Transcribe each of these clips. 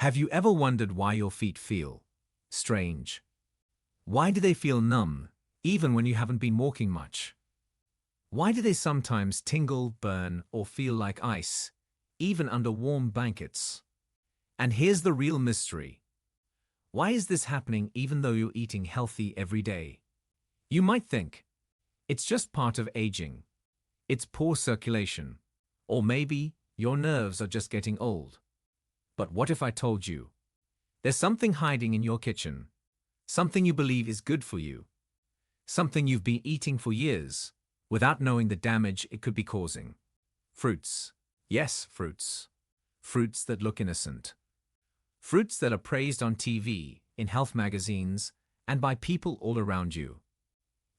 Have you ever wondered why your feet feel strange? Why do they feel numb, even when you haven't been walking much? Why do they sometimes tingle, burn, or feel like ice, even under warm blankets? And here's the real mystery. Why is this happening even though you're eating healthy every day? You might think, it's just part of aging. It's poor circulation. Or maybe your nerves are just getting old. But what if I told you? There's something hiding in your kitchen. Something you believe is good for you. Something you've been eating for years, without knowing the damage it could be causing. Fruits. Yes, fruits. Fruits that look innocent. Fruits that are praised on TV, in health magazines, and by people all around you.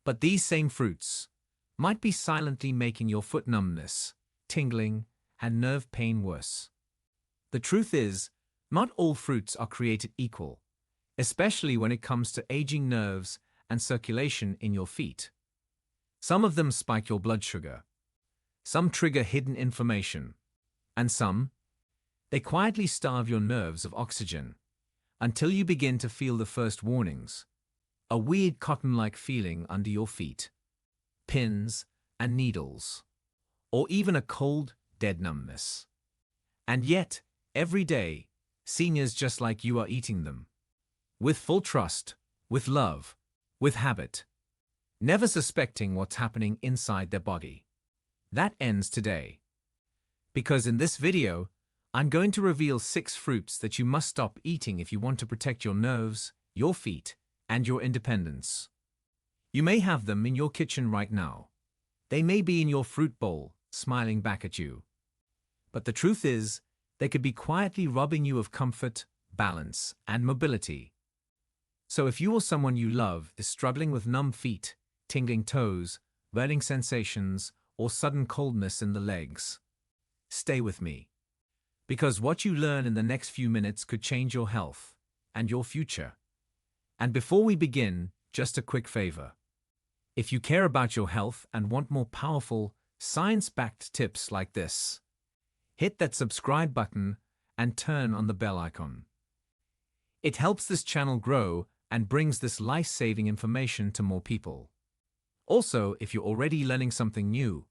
But these same fruits might be silently making your foot numbness, tingling, and nerve pain worse. The truth is, not all fruits are created equal, especially when it comes to aging nerves and circulation in your feet. Some of them spike your blood sugar. Some trigger hidden inflammation. And some, they quietly starve your nerves of oxygen until you begin to feel the first warnings. A weird cotton-like feeling under your feet, pins and needles, or even a cold, dead numbness. And yet, every day, seniors just like you are eating them. With full trust, with love, with habit. Never suspecting what's happening inside their body. That ends today. Because in this video, I'm going to reveal 6 fruits that you must stop eating if you want to protect your nerves, your feet, and your independence. You may have them in your kitchen right now. They may be in your fruit bowl, smiling back at you. But the truth is, they could be quietly robbing you of comfort, balance, and mobility. So if you or someone you love is struggling with numb feet, tingling toes, burning sensations, or sudden coldness in the legs, stay with me. Because what you learn in the next few minutes could change your health and your future. And before we begin, just a quick favor. If you care about your health and want more powerful, science-backed tips like this, hit that subscribe button and turn on the bell icon. It helps this channel grow and brings this life-saving information to more people. Also, if you're already learning something new,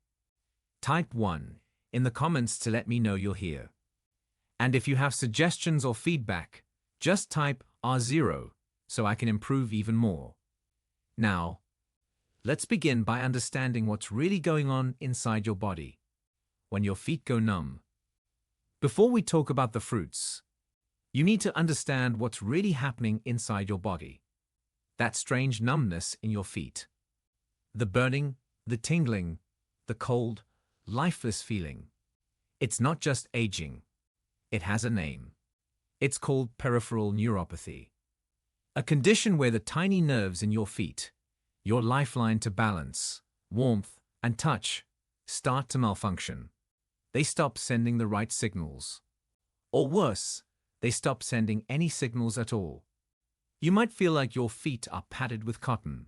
type 1 in the comments to let me know you're here. And if you have suggestions or feedback, just type R0 so I can improve even more. Now, let's begin by understanding what's really going on inside your body when your feet go numb. Before we talk about the fruits, you need to understand what's really happening inside your body. That strange numbness in your feet. The burning, the tingling, the cold, lifeless feeling. It's not just aging. It has a name. It's called peripheral neuropathy. A condition where the tiny nerves in your feet, your lifeline to balance, warmth, and touch, start to malfunction. They stop sending the right signals. Or worse, they stop sending any signals at all. You might feel like your feet are padded with cotton.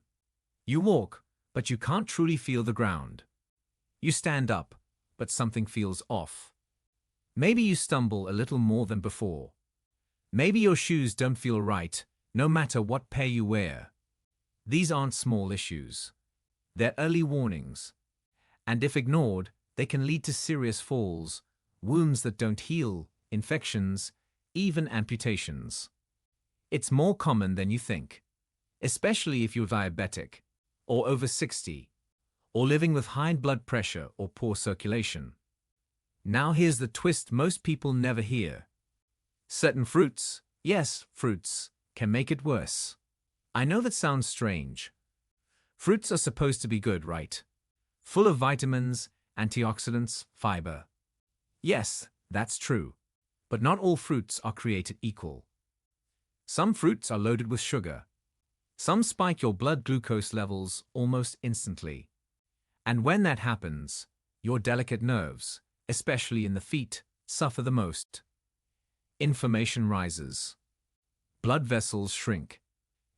You walk, but you can't truly feel the ground. You stand up, but something feels off. Maybe you stumble a little more than before. Maybe your shoes don't feel right, no matter what pair you wear. These aren't small issues. They're early warnings. And if ignored, they can lead to serious falls, wounds that don't heal, infections, even amputations. It's more common than you think, especially if you're diabetic, or over 60, or living with high blood pressure or poor circulation. Now here's the twist most people never hear. Certain fruits, yes, fruits, can make it worse. I know that sounds strange. Fruits are supposed to be good, right? Full of vitamins, antioxidants, fiber. Yes, that's true. But not all fruits are created equal. Some fruits are loaded with sugar. Some spike your blood glucose levels almost instantly. And when that happens, your delicate nerves, especially in the feet, suffer the most. Inflammation rises. Blood vessels shrink.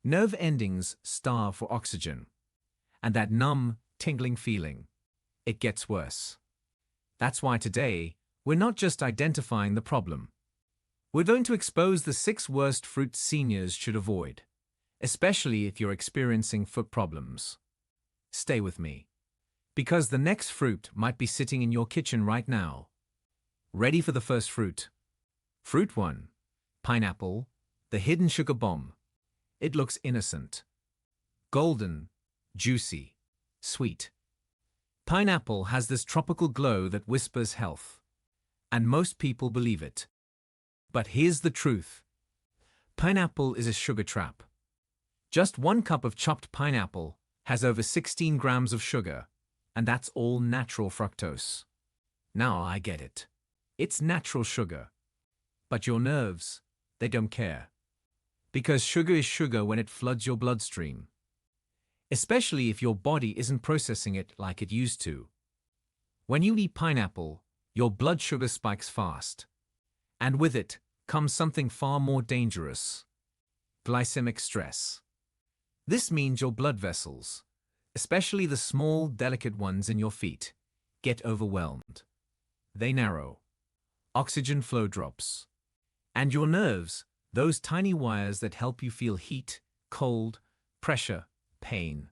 Nerve endings starve for oxygen. And that numb, tingling feeling, it gets worse. That's why today, we're not just identifying the problem. We're going to expose the 6 worst fruits seniors should avoid, especially if you're experiencing foot problems. Stay with me, because the next fruit might be sitting in your kitchen right now. Ready for the first fruit? Fruit 1. Pineapple, the hidden sugar bomb. It looks innocent. Golden, juicy, sweet. Pineapple has this tropical glow that whispers health. And most people believe it. But here's the truth. Pineapple is a sugar trap. Just 1 cup of chopped pineapple has over 16 grams of sugar, and that's all natural fructose. Now I get it. It's natural sugar. But your nerves, they don't care. Because sugar is sugar when it floods your bloodstream. Especially if your body isn't processing it like it used to. When you eat pineapple, your blood sugar spikes fast. And with it comes something far more dangerous: glycemic stress. This means your blood vessels, especially the small, delicate ones in your feet, get overwhelmed. They narrow. Oxygen flow drops. And your nerves, those tiny wires that help you feel heat, cold, pressure, pain,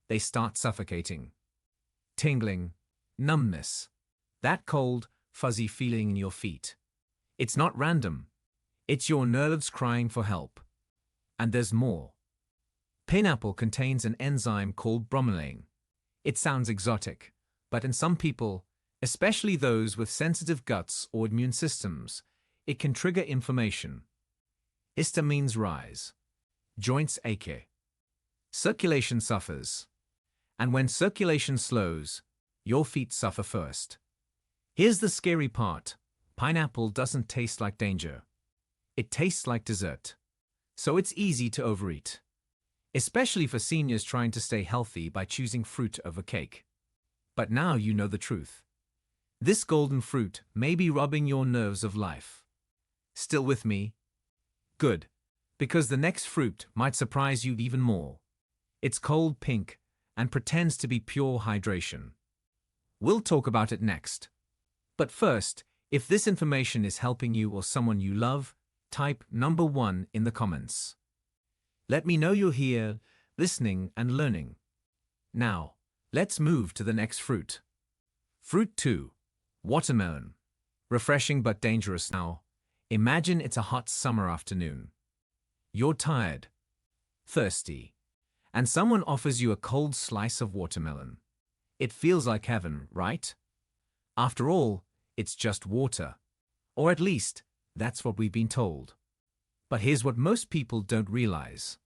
they start suffocating. Tingling, numbness, that cold, fuzzy feeling in your feet. It's not random. It's your nerves crying for help. And there's more. Pineapple contains an enzyme called bromelain. It sounds exotic, but in some people, especially those with sensitive guts or immune systems, it can trigger inflammation. Histamines rise. Joints ache. Circulation suffers. And when circulation slows, your feet suffer first. Here's the scary part. Pineapple doesn't taste like danger. It tastes like dessert. So it's easy to overeat. Especially for seniors trying to stay healthy by choosing fruit over cake. But now you know the truth. This golden fruit may be robbing your nerves of life. Still with me? Good, because the next fruit might surprise you even more. It's cold pink and pretends to be pure hydration. We'll talk about it next. But first, if this information is helping you or someone you love, type number 1 in the comments. Let me know you're here, listening and learning. Now, let's move to the next fruit. Fruit 2. Watermelon. Refreshing but dangerous now. Imagine it's a hot summer afternoon. You're tired, thirsty, and someone offers you a cold slice of watermelon. It feels like heaven, right? After all, it's just water. Or at least, that's what we've been told. But here's what most people don't realize.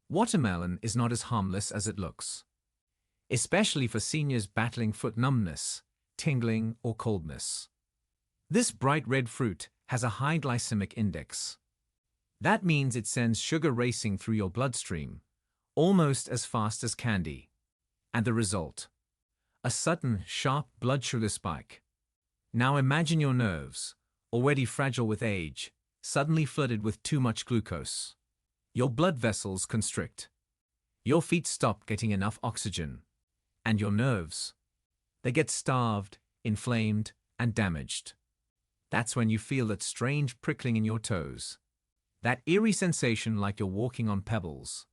Watermelon is not as harmless as it looks. Especially for seniors battling foot numbness, tingling, or coldness. This bright red fruit has a high glycemic index. That means it sends sugar racing through your bloodstream, almost as fast as candy. And the result? A sudden, sharp blood sugar spike. Now imagine your nerves, already fragile with age, suddenly flooded with too much glucose. Your blood vessels constrict. Your feet stop getting enough oxygen. And your nerves, they get starved, inflamed, and damaged. That's when you feel that strange prickling in your toes. That eerie sensation like you're walking on pebbles.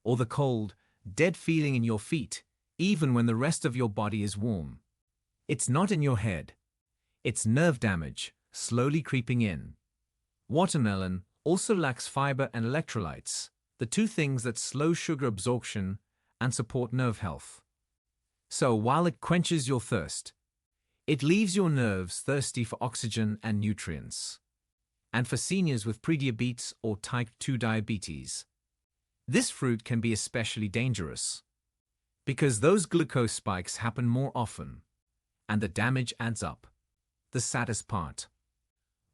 Or the cold, dead feeling in your feet, even when the rest of your body is warm. It's not in your head. It's nerve damage, slowly creeping in. Watermelon also lacks fiber and electrolytes, the 2 things that slow sugar absorption and support nerve health. So while it quenches your thirst, it leaves your nerves thirsty for oxygen and nutrients. And for seniors with pre-diabetes or type 2 diabetes, this fruit can be especially dangerous. Because those glucose spikes happen more often, and the damage adds up. The saddest part.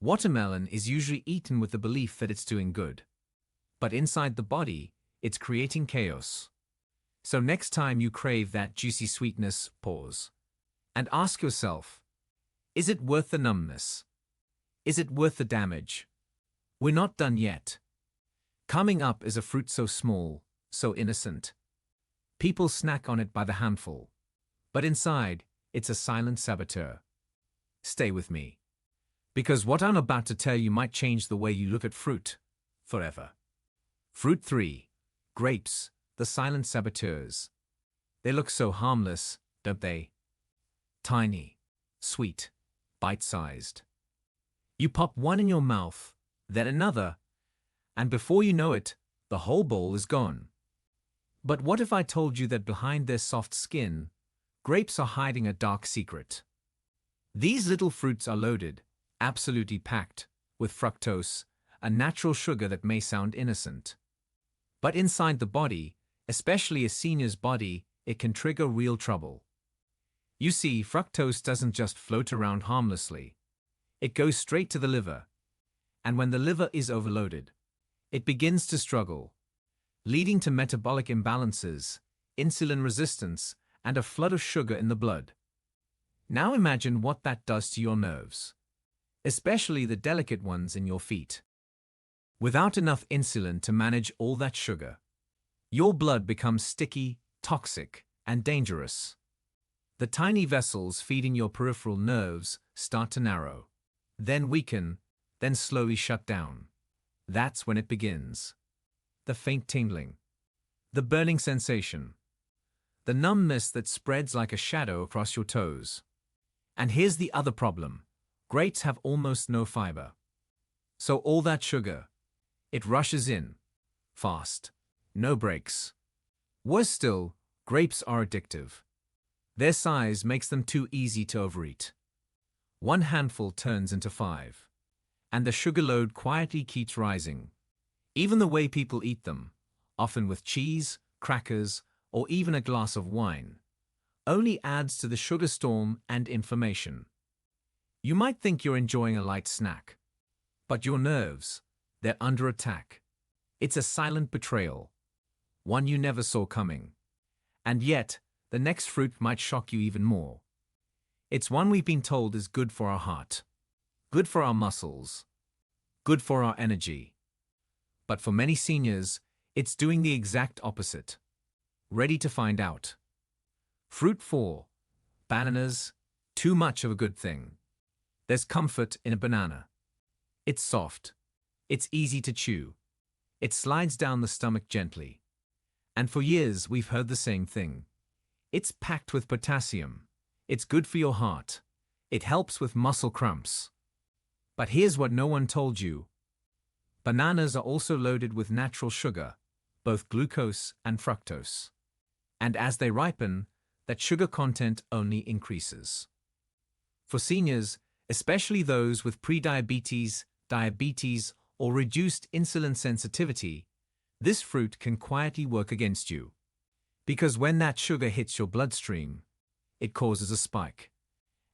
Watermelon is usually eaten with the belief that it's doing good. But inside the body, it's creating chaos. So next time you crave that juicy sweetness, pause. And ask yourself, is it worth the numbness? Is it worth the damage? We're not done yet. Coming up is a fruit so small, so innocent. People snack on it by the handful. But inside, it's a silent saboteur. Stay with me. Because what I'm about to tell you might change the way you look at fruit forever. Fruit 3. Grapes, the silent saboteurs. They look so harmless, don't they? Tiny, sweet, bite-sized. You pop one in your mouth, then another, and before you know it, the whole bowl is gone. But what if I told you that behind their soft skin, grapes are hiding a dark secret? These little fruits are loaded, absolutely packed, with fructose, a natural sugar that may sound innocent. But inside the body, especially a senior's body, it can trigger real trouble. You see, fructose doesn't just float around harmlessly. It goes straight to the liver. And when the liver is overloaded, it begins to struggle, leading to metabolic imbalances, insulin resistance, and a flood of sugar in the blood. Now imagine what that does to your nerves, especially the delicate ones in your feet. Without enough insulin to manage all that sugar, your blood becomes sticky, toxic, and dangerous. The tiny vessels feeding your peripheral nerves start to narrow, then weaken, then slowly shut down. That's when it begins. The faint tingling, the burning sensation, the numbness that spreads like a shadow across your toes. And here's the other problem. Grapes have almost no fiber. So all that sugar, it rushes in, fast, no breaks. Worse still, grapes are addictive. Their size makes them too easy to overeat. One handful turns into 5. And the sugar load quietly keeps rising. Even the way people eat them, often with cheese, crackers, or even a glass of wine, only adds to the sugar storm and inflammation. You might think you're enjoying a light snack, but your nerves, they're under attack. It's a silent betrayal, one you never saw coming. And yet, the next fruit might shock you even more. It's one we've been told is good for our heart, good for our muscles, good for our energy. But for many seniors, it's doing the exact opposite. Ready to find out? Fruit 4. Bananas. Too much of a good thing. There's comfort in a banana. It's soft. It's easy to chew. It slides down the stomach gently. And for years, we've heard the same thing. It's packed with potassium. It's good for your heart. It helps with muscle cramps. But here's what no one told you. Bananas are also loaded with natural sugar, both glucose and fructose. And as they ripen, that sugar content only increases. For seniors, especially those with pre-diabetes, diabetes, or reduced insulin sensitivity, this fruit can quietly work against you. Because when that sugar hits your bloodstream, it causes a spike.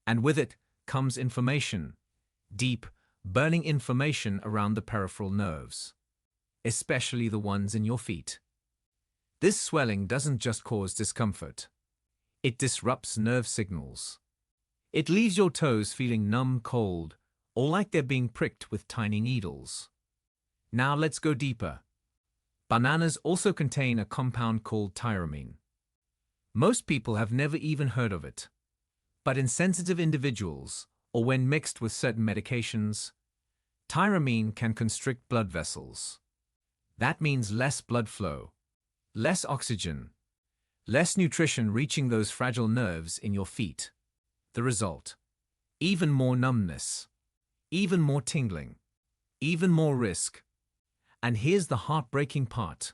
And with it comes inflammation, deep, burning inflammation around the peripheral nerves, especially the ones in your feet. This swelling doesn't just cause discomfort. It disrupts nerve signals. It leaves your toes feeling numb, cold, or like they're being pricked with tiny needles. Now let's go deeper. Bananas also contain a compound called tyramine. Most people have never even heard of it. But in sensitive individuals, or when mixed with certain medications, tyramine can constrict blood vessels. That means less blood flow, less oxygen, less nutrition reaching those fragile nerves in your feet. The result: even more numbness, even more tingling, even more risk. And here's the heartbreaking part.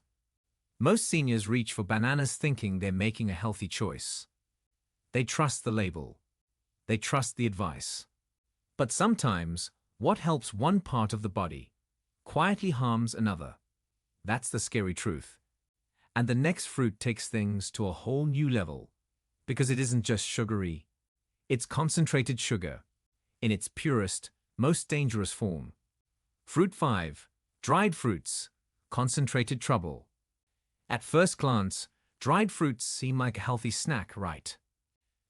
Most seniors reach for bananas thinking they're making a healthy choice. They trust the label. They trust the advice. But sometimes, what helps one part of the body quietly harms another. That's the scary truth. And the next fruit takes things to a whole new level, because it isn't just sugary. It's concentrated sugar, in its purest, most dangerous form. Fruit 5. Dried fruits. Concentrated trouble. At first glance, dried fruits seem like a healthy snack, right?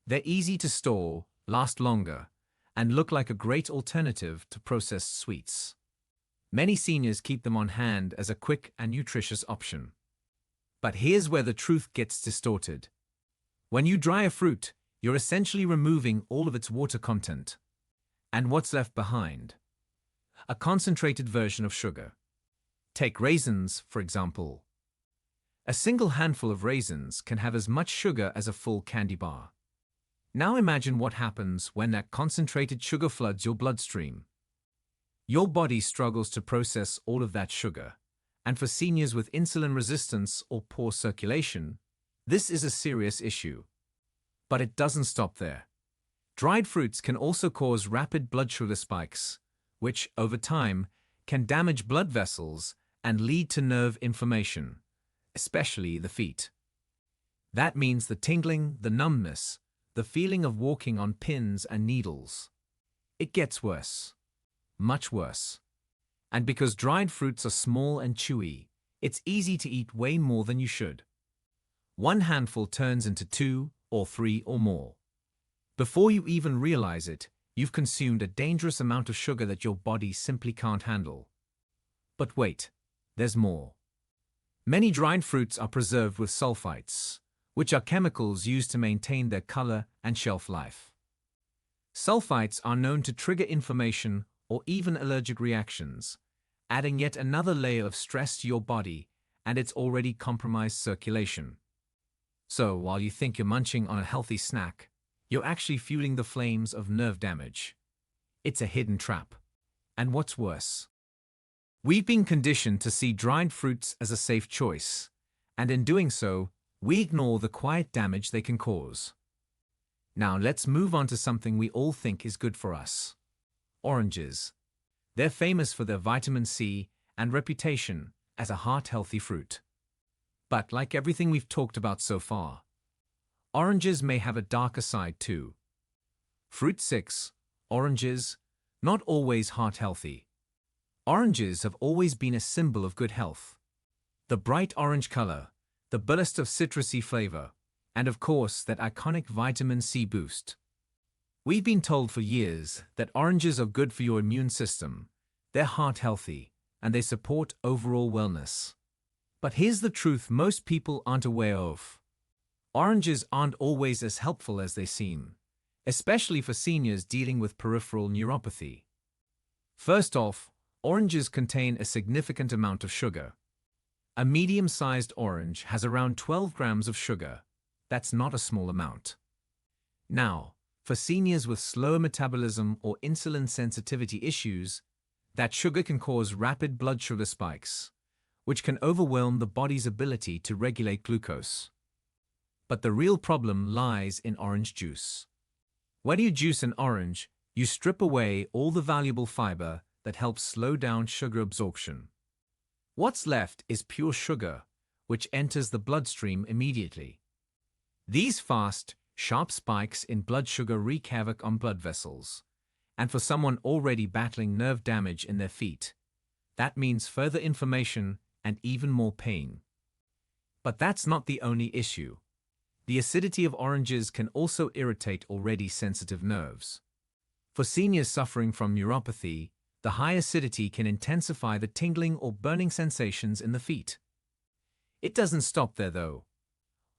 They're easy to store, last longer, and look like a great alternative to processed sweets. Many seniors keep them on hand as a quick and nutritious option. But here's where the truth gets distorted. When you dry a fruit, you're essentially removing all of its water content. And what's left behind? A concentrated version of sugar. Take raisins, for example. A single handful of raisins can have as much sugar as a full candy bar. Now imagine what happens when that concentrated sugar floods your bloodstream. Your body struggles to process all of that sugar, and for seniors with insulin resistance or poor circulation, this is a serious issue. But it doesn't stop there. Dried fruits can also cause rapid blood sugar spikes, which, over time, can damage blood vessels and lead to nerve inflammation, especially the feet. That means the tingling, the numbness, the feeling of walking on pins and needles. It gets worse. Much worse. And because dried fruits are small and chewy, it's easy to eat way more than you should. One handful turns into 2 or 3 or more. Before you even realize it, you've consumed a dangerous amount of sugar that your body simply can't handle. But wait, there's more. Many dried fruits are preserved with sulfites, which are chemicals used to maintain their color and shelf life. Sulfites are known to trigger inflammation or even allergic reactions, adding yet another layer of stress to your body and its already compromised circulation. So, while you think you're munching on a healthy snack, you're actually fueling the flames of nerve damage. It's a hidden trap. And what's worse? We've been conditioned to see dried fruits as a safe choice, and in doing so, we ignore the quiet damage they can cause. Now let's move on to something we all think is good for us. Oranges. They're famous for their vitamin C and reputation as a heart-healthy fruit. But like everything we've talked about so far, oranges may have a darker side too. Fruit 6, oranges, not always heart-healthy. Oranges have always been a symbol of good health. The bright orange color, the burst of citrusy flavor, and of course that iconic vitamin C boost. We've been told for years that oranges are good for your immune system, they're heart-healthy, and they support overall wellness. But here's the truth most people aren't aware of. Oranges aren't always as helpful as they seem, especially for seniors dealing with peripheral neuropathy. First off, oranges contain a significant amount of sugar. A medium-sized orange has around 12 grams of sugar. That's not a small amount. Now, for seniors with slower metabolism or insulin sensitivity issues, that sugar can cause rapid blood sugar spikes, which can overwhelm the body's ability to regulate glucose. But the real problem lies in orange juice. When you juice an orange, you strip away all the valuable fiber that helps slow down sugar absorption. What's left is pure sugar, which enters the bloodstream immediately. These fast, sharp spikes in blood sugar wreak havoc on blood vessels, and for someone already battling nerve damage in their feet, that means further inflammation and even more pain. But that's not the only issue. The acidity of oranges can also irritate already sensitive nerves. For seniors suffering from neuropathy, the high acidity can intensify the tingling or burning sensations in the feet. It doesn't stop there though.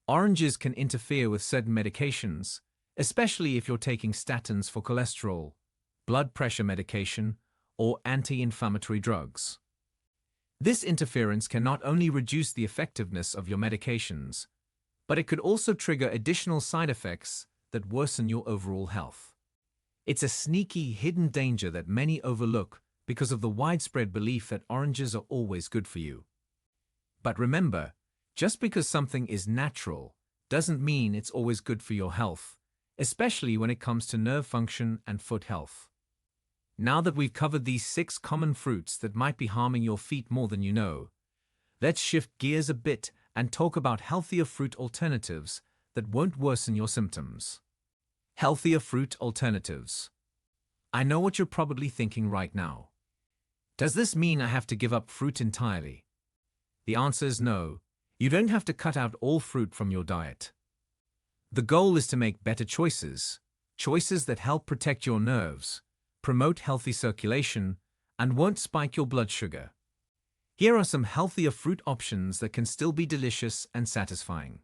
Oranges can interfere with certain medications, especially if you're taking statins for cholesterol, blood pressure medication, or anti-inflammatory drugs. This interference can not only reduce the effectiveness of your medications, but it could also trigger additional side effects that worsen your overall health. It's a sneaky, hidden danger that many overlook because of the widespread belief that oranges are always good for you. But remember, just because something is natural doesn't mean it's always good for your health, especially when it comes to nerve function and foot health. Now that we've covered these 6 common fruits that might be harming your feet more than you know, let's shift gears a bit and talk about healthier fruit alternatives that won't worsen your symptoms. Healthier fruit alternatives. I know what you're probably thinking right now. Does this mean I have to give up fruit entirely? The answer is no. You don't have to cut out all fruit from your diet. The goal is to make better choices, choices that help protect your nerves, promote healthy circulation, and won't spike your blood sugar. Here are some healthier fruit options that can still be delicious and satisfying.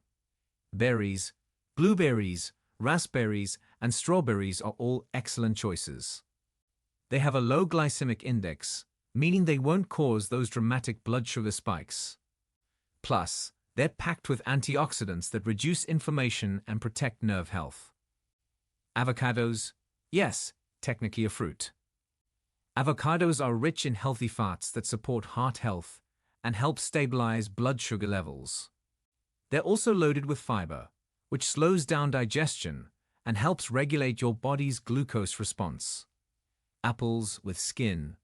Berries, blueberries, raspberries, and strawberries are all excellent choices. They have a low glycemic index, meaning they won't cause those dramatic blood sugar spikes. Plus, they're packed with antioxidants that reduce inflammation and protect nerve health. Avocados? Yes, technically a fruit. Avocados are rich in healthy fats that support heart health and help stabilize blood sugar levels. They're also loaded with fiber, which slows down digestion and helps regulate your body's glucose response. Apples with skin,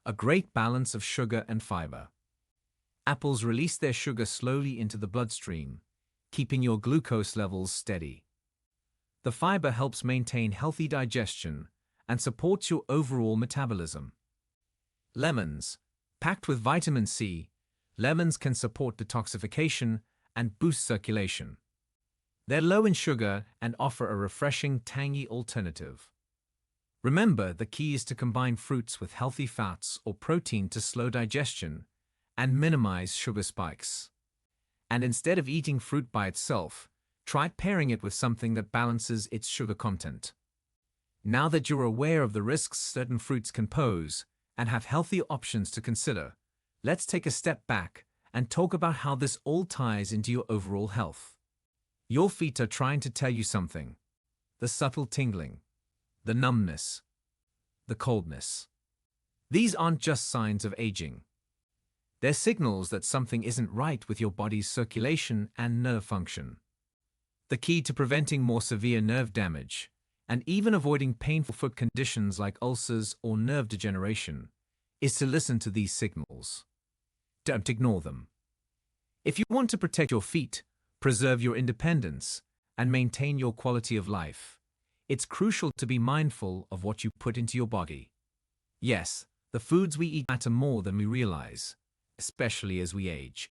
a great balance of sugar and fiber. Apples release their sugar slowly into the bloodstream, keeping your glucose levels steady. The fiber helps maintain healthy digestion and supports your overall metabolism. Lemons, packed with vitamin C, lemons can support detoxification and boost circulation. They're low in sugar and offer a refreshing, tangy alternative. Remember, the key is to combine fruits with healthy fats or protein to slow digestion and minimize sugar spikes. And instead of eating fruit by itself, try pairing it with something that balances its sugar content. Now that you're aware of the risks certain fruits can pose and have healthy options to consider, let's take a step back and talk about how this all ties into your overall health. Your feet are trying to tell you something. The subtle tingling, the numbness, the coldness. These aren't just signs of aging. They're signals that something isn't right with your body's circulation and nerve function. The key to preventing more severe nerve damage and even avoiding painful foot conditions like ulcers or nerve degeneration is to listen to these signals. Don't ignore them. If you want to protect your feet, preserve your independence, and maintain your quality of life, it's crucial to be mindful of what you put into your body. Yes, the foods we eat matter more than we realize, especially as we age.